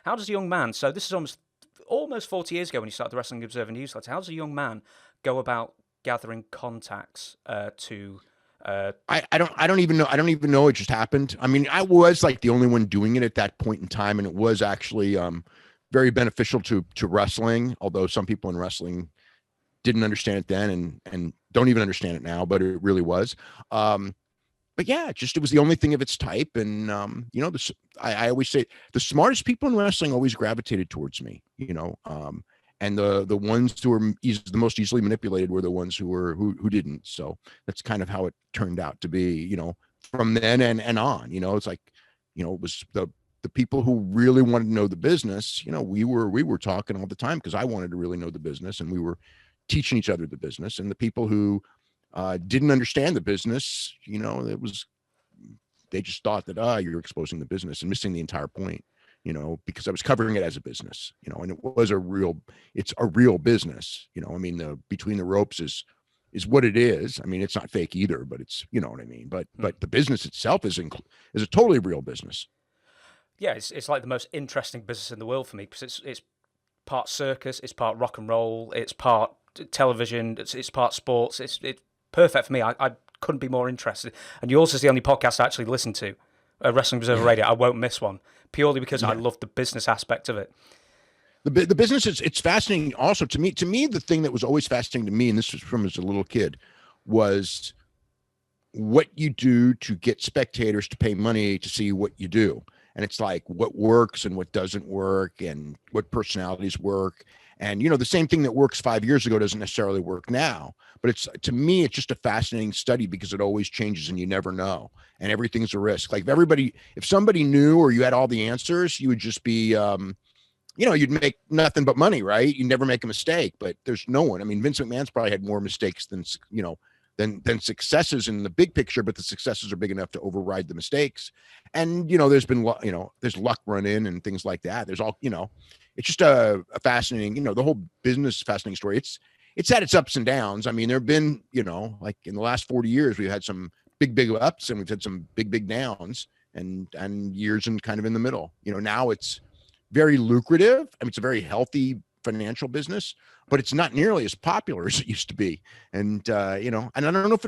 How does a young man? So this is almost 40 years ago when you started the Wrestling Observer newsletter. How does a young man go about gathering contacts to? I don't even know it just happened. I mean, I was like the only one doing it at that point in time, and it was actually very beneficial to wrestling, although some people in wrestling didn't understand it then and don't even understand it now, but it really was. But yeah, it was the only thing of its type. And I always say the smartest people in wrestling always gravitated towards me, and the ones who were the most easily manipulated were the ones who didn't. So that's kind of how it turned out to be, from then and on. It's like, it was the people who really wanted to know the business. We were talking all the time because I wanted to really know the business, and we were teaching each other the business. And the people who didn't understand the business, they just thought that you're exposing the business and missing the entire point. Because I was covering it as a business, and it's a real business. I mean, the between the ropes is what it is. I mean, it's not fake either, but it's, you know what I mean. But the business itself is a totally real business. Yeah, it's like the most interesting business in the world for me because it's part circus, it's part rock and roll, it's part television, it's part sports. It's perfect for me. I couldn't be more interested. And yours is the only podcast I actually listen to, Wrestling Observer Radio. I won't miss one purely because I love the business aspect of it. The business it's fascinating. Also, to me, the thing that was always fascinating to me, and this was from as a little kid, was what you do to get spectators to pay money to see what you do. And it's like what works and what doesn't work and what personalities work. And, the same thing that works 5 years ago doesn't necessarily work now. But to me, it's just a fascinating study because it always changes and you never know. And everything's a risk. Like if somebody knew or you had all the answers, you would just be, you'd make nothing but money, right? You never make a mistake, but there's no one. I mean, Vince McMahon's probably had more mistakes than successes in the big picture, but the successes are big enough to override the mistakes. And, there's been, there's luck run in and things like that. There's all, it's just a fascinating, the whole business fascinating story. It's had its ups and downs. I mean, there've been, like in the last 40 years, we've had some big ups and we've had some big downs and years and kind of in the middle. Now it's very lucrative. I mean, it's a very healthy financial business, but it's not nearly as popular as it used to be. And and I don't know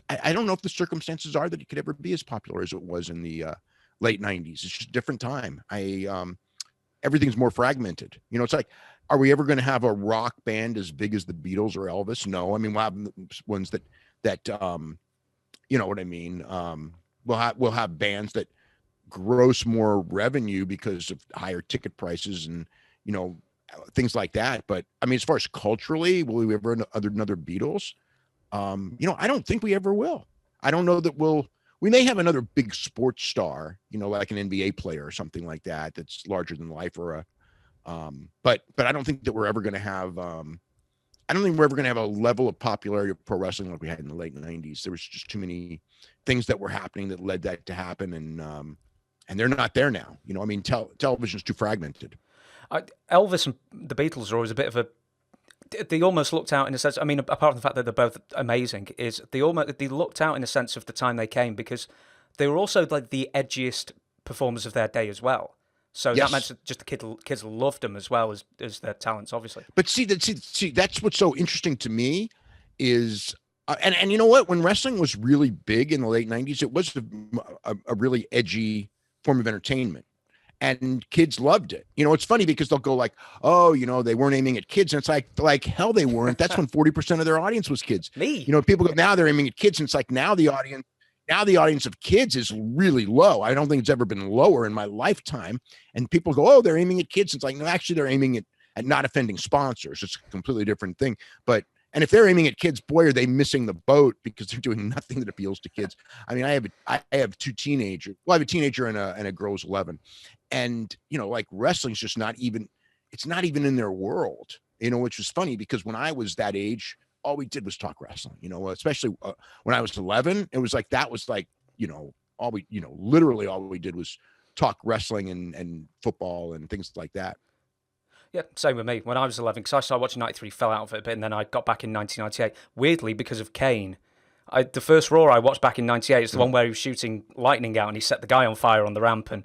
I don't know if the circumstances are that it could ever be as popular as it was in the late 90s. It's just a different time. Everything's more fragmented. It's like, are we ever going to have a rock band as big as the Beatles or Elvis? No. I mean, we'll have ones that you know what I mean? We'll have bands that gross more revenue because of higher ticket prices and, things like that. But I mean, as far as culturally, will we ever another Beatles? I don't think we ever will. I don't know that we may have another big sports star, like an NBA player or something like that, that's larger than life or but I don't think that we're ever going to have, I don't think we're ever going to have a level of popularity of pro wrestling like we had in the late 90s. There was just too many things that were happening that led that to happen. And they're not there now. I mean, television is too fragmented. Elvis and the Beatles are always a bit of a. They almost looked out in a sense. I mean, apart from the fact that they're both amazing, is they looked out in a sense of the time they came because they were also like the edgiest performers of their day as well. So Yes. that meant just the kids loved them as well as their talents, obviously. But see, that's what's so interesting to me is, and you know what? When wrestling was really big in the late 90s, it was a really edgy form of entertainment. And kids loved it. It's funny because they'll go like, oh, they weren't aiming at kids. And it's like hell they weren't. That's when 40% of their audience was kids. Me. People go, now they're aiming at kids. And it's like now the audience of kids is really low. I don't think it's ever been lower in my lifetime. And people go, oh, they're aiming at kids. It's like, no, actually they're aiming at not offending sponsors. It's a completely different thing. And if they're aiming at kids, boy, are they missing the boat because they're doing nothing that appeals to kids. I mean, I have two teenagers. Well, I have a teenager and a girl who's 11. And, like wrestling's just it's not even in their world, which was funny because when I was that age, all we did was talk wrestling, especially when I was 11, it was like, that was like, literally all we did was talk wrestling and football and things like that. Yeah, same with me. When I was 11, because I started watching 93, fell out of it a bit, and then I got back in 1998. Weirdly, because of Kane. The first Raw I watched back in 98 is the one where he was shooting lightning out and he set the guy on fire on the ramp. And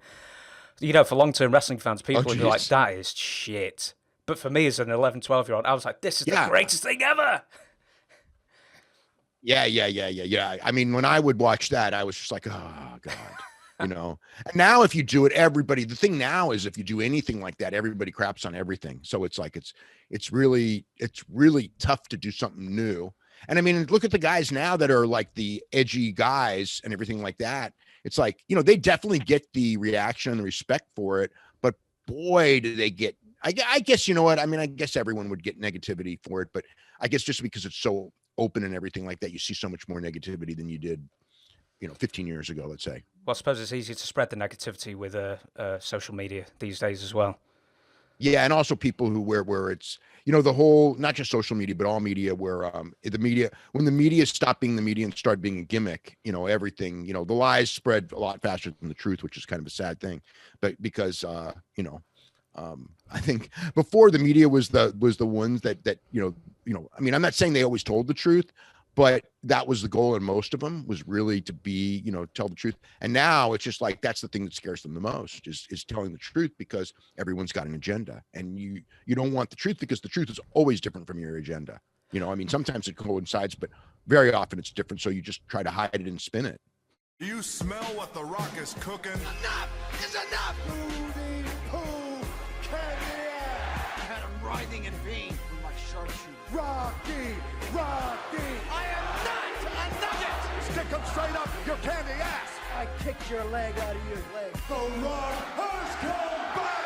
You know, for long-term wrestling fans, people would be like, geez. that is shit. But for me as an 11, 12-year-old, I was like, this is the greatest thing ever. Yeah. I mean, when I would watch that, I was just like, oh God, And now if you do it, the thing now is if you do anything like that, everybody craps on everything. So it's like, it's really tough to do something new. And I mean, look at the guys now that are like the edgy guys and everything like that. It's like, they definitely get the reaction and the respect for it, but boy, do they get, I guess, you know what? I mean, I guess everyone would get negativity for it, but I guess just because it's so open and everything like that, you see so much more negativity than you did, 15 years ago, let's say. Well, I suppose it's easy to spread the negativity with social media these days as well. Yeah, and also people who where it's the whole, not just social media but all media, where when the media stopped being the media and started being a gimmick, everything, the lies spread a lot faster than the truth, which is kind of a sad thing. But because I think before the media was the ones that I mean, I'm not saying they always told the truth, but that was the goal, and most of them was really to be, tell the truth. And now it's just like, that's the thing that scares them the most is telling the truth, because everyone's got an agenda, and you don't want the truth, because the truth is always different from your agenda. I mean, sometimes it coincides, but very often it's different. So you just try to hide it and spin it. Do you smell what the Rock is cooking? Enough is enough! Rudy Poo Candy! I had him writhing in pain from my sharpshooter. Rocky! I am not a nugget! Stick him straight up your candy ass! I kicked your leg out of your leg. The Rock has come back!